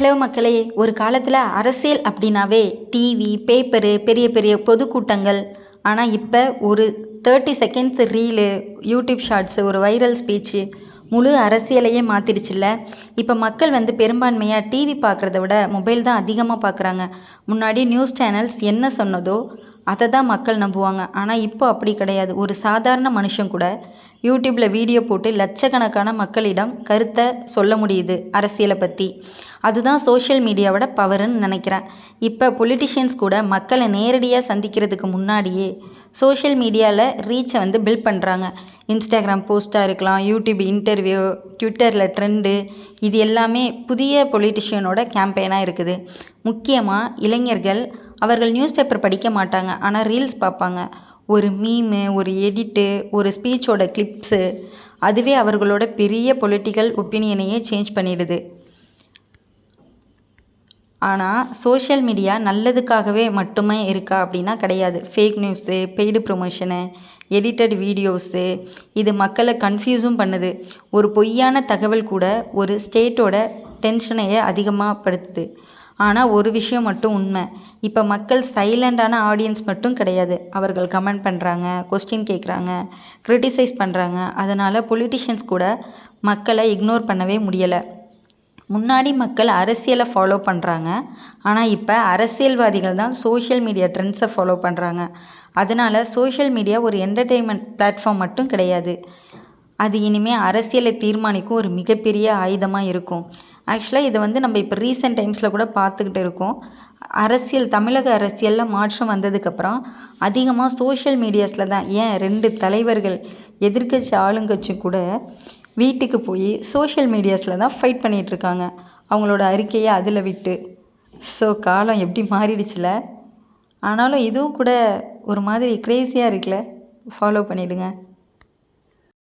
Hello மக்களே, ஒரு காலத்தில் அரசியல் அப்படின்னாவே டிவி, பேப்பரு, பெரிய பெரிய பொதுக்கூட்டங்கள். ஆனால் இப்போ ஒரு 30 செகண்ட்ஸ் ரீலு, யூடியூப் ஷார்ட்ஸு, ஒரு வைரல் ஸ்பீச்சு முழு அரசியலையே மாற்றிடுச்சுல்ல. இப்போ மக்கள் பெரும்பான்மையாக டிவி பார்க்குறத விட மொபைல் தான் அதிகமாக பார்க்குறாங்க. முன்னாடி நியூஸ் சேனல்ஸ் என்ன சொன்னதோ அதை தான் மக்கள் நம்புவாங்க. ஆனால் இப்போ அப்படி கிடையாது. ஒரு சாதாரண மனுஷன் கூட யூடியூப்பில் வீடியோ போட்டு லட்சக்கணக்கான மக்களிடம் கருத்தை சொல்ல முடியுது அரசியலை பற்றி. அதுதான் சோஷியல் மீடியாவோட பவருன்னு நினைக்கிறேன். இப்போ பொலிட்டிஷியன்ஸ் கூட மக்களை நேரடியாக சந்திக்கிறதுக்கு முன்னாடியே சோஷியல் மீடியாவில் ரீச்சை பில்ட் பண்ணுறாங்க. இன்ஸ்டாகிராம் போஸ்ட்டாக இருக்கலாம், யூடியூப் இன்டர்வியூ, ட்விட்டரில் ட்ரெண்டு, இது எல்லாமே புதிய பொலிட்டிஷியனோட கேம்பெயினாக இருக்குது. முக்கியமாக இளைஞர்கள் அவர்கள் நியூஸ் பேப்பர் படிக்க மாட்டாங்க, ஆனால் ரீல்ஸ் பார்ப்பாங்க. ஒரு மீமு, ஒரு எடிட்டு, ஒரு ஸ்பீச்சோட கிளிப்ஸு, அதுவே அவர்களோட பெரிய பொலிட்டிக்கல் ஒப்பீனியனையே சேஞ்ச் பண்ணிடுது. ஆனால் சோஷியல் மீடியா நல்லதுக்காகவே மட்டுமே இருக்கா அப்படின்னா கிடையாது. Fake news, paid promotion, edited videos, இது மக்களை கன்ஃபியூஸும் பண்ணுது. ஒரு பொய்யான தகவல் கூட ஒரு ஸ்டேட்டோட டென்ஷனையே அதிகமாக படுத்துது. ஆனால் ஒரு விஷயம் மட்டும் உண்மை, இப்போ மக்கள் சைலண்டான ஆடியன்ஸ் மட்டும் கிடையாது. அவர்கள் கமெண்ட் பண்ணுறாங்க, கொஸ்டின் கேட்குறாங்க, கிரிட்டிசைஸ் பண்ணுறாங்க. அதனால் பொலிட்டிஷியன்ஸ் கூட மக்களை இக்னோர் பண்ணவே முடியலை. முன்னாடி மக்கள் அரசியலை ஃபாலோ பண்ணுறாங்க, ஆனால் இப்போ அரசியல்வாதிகள் தான் சோஷியல் மீடியா ட்ரெண்ட்ஸை ஃபாலோ பண்ணுறாங்க. அதனால் சோஷியல் மீடியா ஒரு என்டர்டெயின்மெண்ட் பிளாட்ஃபார்ம் மட்டும் கிடையாது, அது இனிமேல் அரசியலை தீர்மானிக்கும் ஒரு மிகப்பெரிய ஆயுதமாக இருக்கும். ஆக்சுவலாக இதை நம்ம இப்போ ரீசெண்ட் டைம்ஸில் கூட பார்த்துக்கிட்டு இருக்கோம். தமிழக அரசியலில் மாற்றம் வந்ததுக்கப்புறம் அதிகமாக சோஷியல் மீடியாஸில் தான், ஏன் 2 தலைவர்கள் எதிர்க்கட்சி ஆளுங்கட்சி கூட வீட்டுக்கு போய் சோஷியல் மீடியாஸில் தான் ஃபைட் பண்ணிகிட்ருக்காங்க, அவங்களோட அறிக்கையை அதில் விட்டு. ஸோ காலம் எப்படி மாறிடுச்சுல. ஆனாலும் இதுவும் கூட ஒரு மாதிரி க்ரேஸியாக இருக்குல்ல. ஃபாலோ பண்ணிவிடுங்க.